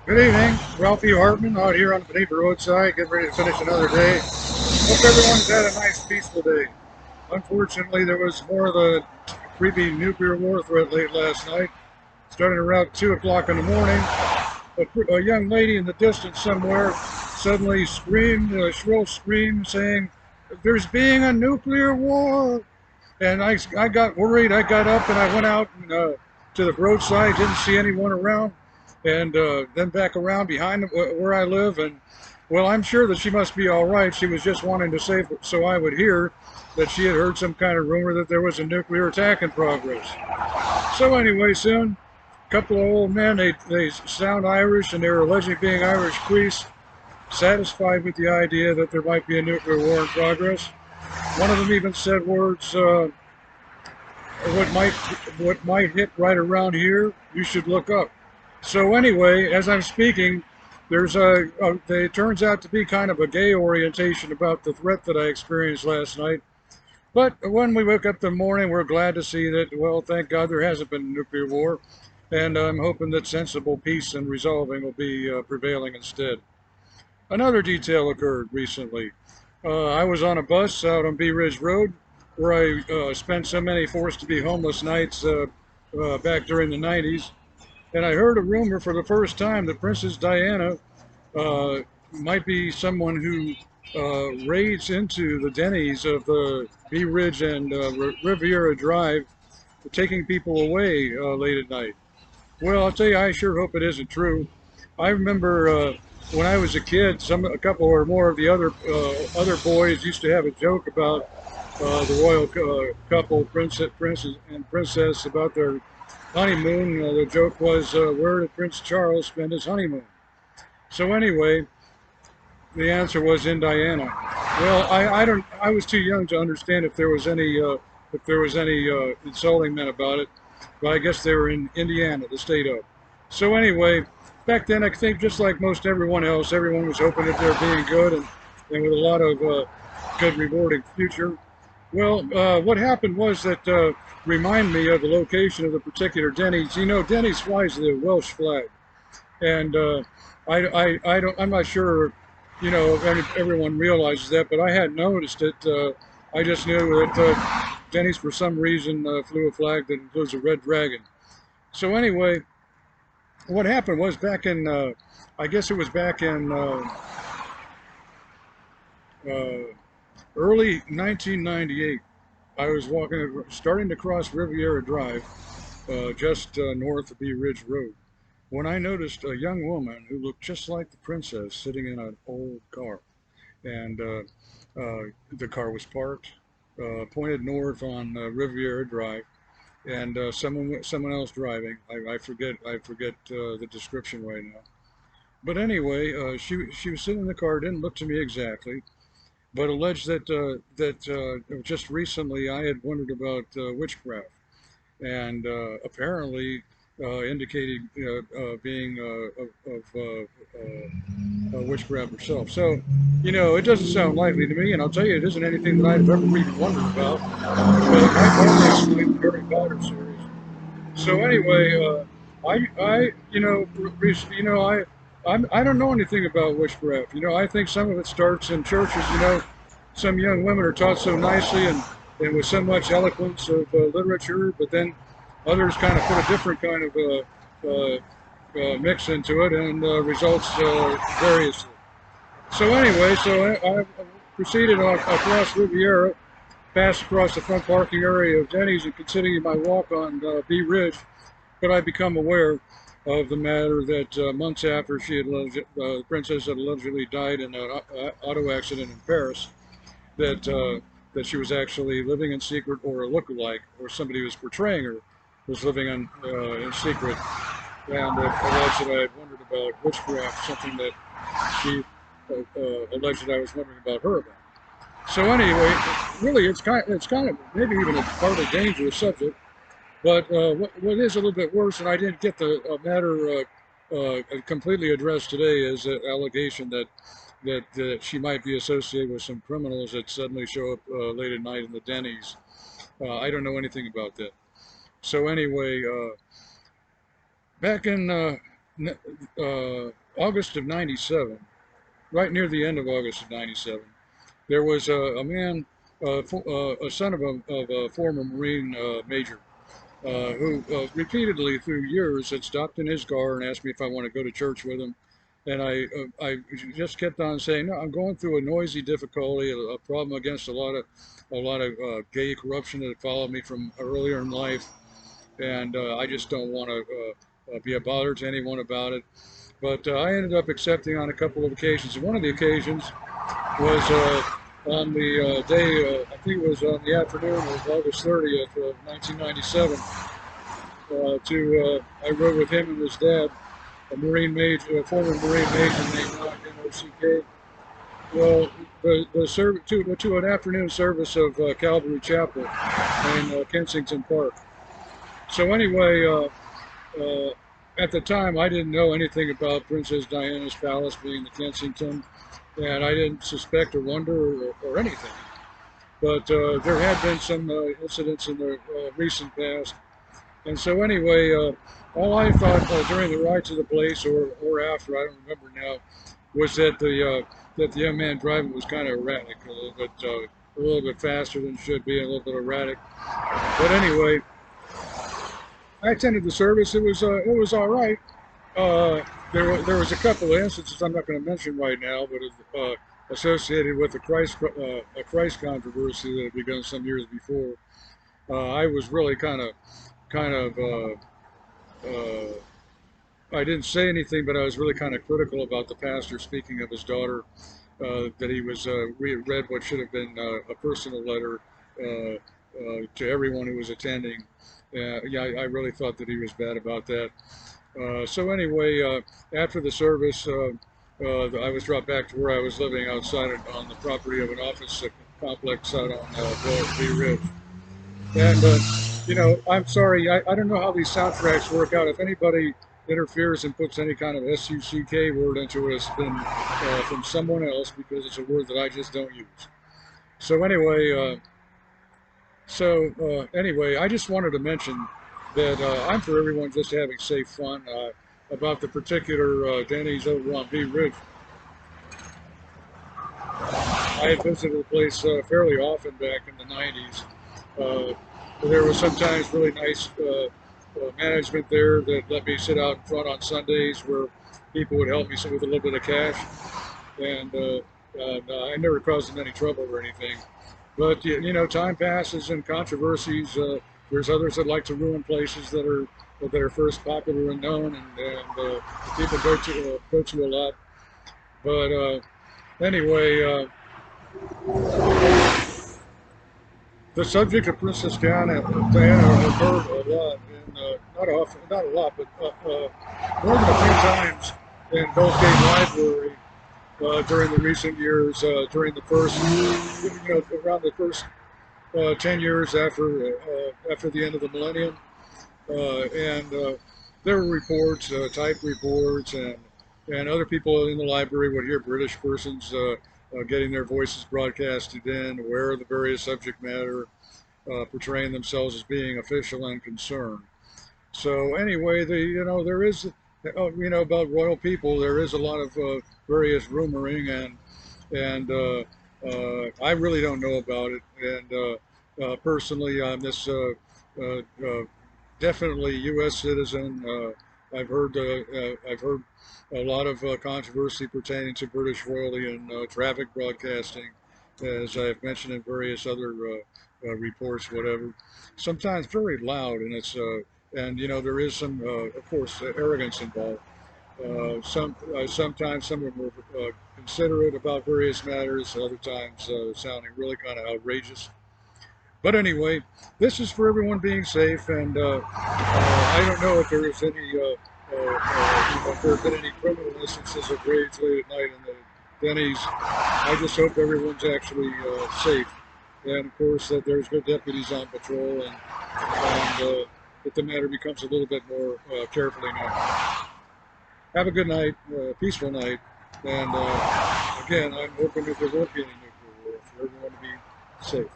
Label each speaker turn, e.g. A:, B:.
A: Good evening, Ralphie Hartman out here on the Benita roadside, getting ready to finish another day. Hope everyone's had a nice, peaceful day. Unfortunately, there was more of the creepy nuclear war threat late last night, starting around 2 o'clock in the morning. A young lady in the distance somewhere suddenly screamed a shrill scream saying, "There's being a nuclear war!" And I got worried. I got up and I went out to the roadside, didn't see anyone around, and then back around behind where I live. And well, I'm sure that she must be all right. She was just wanting to say so I would hear that she had heard some kind of rumor that there was a nuclear attack in progress. So anyway, soon, a couple of old men, they sound Irish and they're allegedly being Irish priests, satisfied with the idea that there might be a nuclear war in progress. One of them even said words, what might hit right around here, you should look up. So anyway, as I'm speaking, there's it turns out to be kind of a gay orientation about the threat that I experienced last night. But when we wake up in the morning, we're glad to see that, well, thank God there hasn't been a nuclear war. And I'm hoping that sensible peace and resolving will be prevailing instead. Another detail occurred recently. I was on a bus out on Bee Ridge Road where I spent so many forced to be homeless nights back during the 90s. And I heard a rumor for the first time that Princess Diana uh, might be someone who raids into the Dennys of the Bee Ridge and Riviera Drive, taking people away late at night. Well, I'll tell you, I sure hope it isn't true. I remember when I was a kid, a couple or more of the other boys used to have a joke about the royal couple, princess and princess, about their honeymoon. The joke was, where did Prince Charles spend his honeymoon? So anyway, the answer was in Diana. Well, I don't. I was too young to understand if there was any insulting meant about it, but I guess they were in Indiana, the state of. So anyway, back then I think just like most everyone else, everyone was hoping that they're being good and with a lot of good rewarding future. Well, what happened was that remind me of the location of the particular Denny's. You know, Denny's flies the Welsh flag, and I don't, I'm not sure, you know, if everyone realizes that, but I hadn't noticed it. I just knew that Denny's, for some reason, flew a flag that includes a red dragon. So anyway, what happened was back in, I guess it was back in uh, early 1998. I was starting to cross Riviera Drive, just north of Bee Ridge Road, when I noticed a young woman who looked just like the princess sitting in an old car. And the car was parked, pointed north on Riviera Drive, and someone else driving. I forget the description right now. But anyway, she was sitting in the car, didn't look to me exactly, but alleged that just recently I had wondered about witchcraft, and apparently indicated being witchcraft herself. So, you know, it doesn't sound likely to me, and I'll tell you, it isn't anything that I've ever even wondered about. But I've only explained the Harry Potter series. So anyway, you know, I don't know anything about witchcraft. You know, I think some of it starts in churches. You know, some young women are taught so nicely and with so much eloquence of literature, but then others kind of put a different kind of mix into it, and results variously. So anyway, I proceeded across Riviera, passed across the front parking area of Denny's, and continued my walk on Bee Ridge. But I become aware of the matter that months after the princess had allegedly died in an auto accident in Paris, that she was actually living in secret, or a lookalike, or somebody who was portraying her was living in secret, and alleged that I had wondered about witchcraft, something that she alleged I was wondering about her about. So anyway, really, it's kind of maybe even a part of a dangerous subject. But what is a little bit worse, and I didn't get the matter completely addressed today, is an allegation that she might be associated with some criminals that suddenly show up late at night in the Denny's. I don't know anything about that. So anyway, back in August of '97, right near the end of August of '97, there was a man, a son of a former Marine major, who repeatedly through years had stopped in his car and asked me if I want to go to church with him. And I just kept on saying, no, I'm going through a noisy difficulty, a problem against a lot of gay corruption that followed me from earlier in life, and I just don't want to be a bother to anyone about it. But I ended up accepting on a couple of occasions. And one of the occasions was on the day, I think it was on the afternoon of August 30th of 1997. I rode with him and his dad, a Marine major, a former Marine major named Nock. Well, the service to an afternoon service of Calvary Chapel in Kensington Park. So anyway, at the time, I didn't know anything about Princess Diana's palace being the Kensington, and I didn't suspect or wonder or anything. But there had been some incidents in the recent past. And so anyway, all I thought during the ride to the place or after, I don't remember now, was that the young man driving was kind of erratic, a little bit faster than should be, a little bit erratic. But anyway, I attended the service. It was all right. There was a couple of instances I'm not going to mention right now, but associated with the Christ controversy that had begun some years before. I was really uh, I didn't say anything, but I was really kind of critical about the pastor speaking of his daughter. That he was read what should have been a personal letter to everyone who was attending. Yeah, I really thought that he was bad about that. So anyway, after the service, I was dropped back to where I was living outside on the property of an office complex out on Bee Ridge. And, I'm sorry, I don't know how these soundtracks work out. If anybody interferes and puts any kind of SUCK word into it, it's been from someone else because it's a word that I just don't use. So anyway, I just wanted to mention that I'm for everyone just having safe fun. About the particular Dennys over on Bee Ridge, I had visited the place fairly often back in the '90s. Uh, there was sometimes really nice management there that let me sit out in front on Sundays where people would help me with a little bit of cash, and I never caused them any trouble or anything. But time passes and controversies. There's others that like to ruin places that are first popular and known, and people go to a lot. But anyway, the subject of Princess Diana occurred a lot, and not often, not a lot, but more than a few times in Gate Library during the recent years, during the first, around the first 10 years after the end of the millennium. And there were reports, typed reports, and other people in the library would hear British persons getting their voices broadcasted in, aware of the various subject matter, portraying themselves as being official and concerned. So anyway, there is, about royal people, there is a lot of various rumoring, and I really don't know about it. And personally, I'm this definitely U.S. citizen. I've heard a lot of controversy pertaining to British royalty and traffic broadcasting, as I've mentioned in various other reports, whatever. Sometimes very loud, and there is some, of course, arrogance involved. Sometimes some of them are considerate about various matters, other times sounding really kind of outrageous. But anyway, this is for everyone being safe, and I don't know if there is any, if there have been any criminal instances of rage late at night in the Dennys. I just hope everyone's actually safe, and of course that there's good deputies on patrol, and that the matter becomes a little bit more carefully known. Have a good night, peaceful night, and again, I'm hoping that there won't be any nuclear war for everyone to be safe.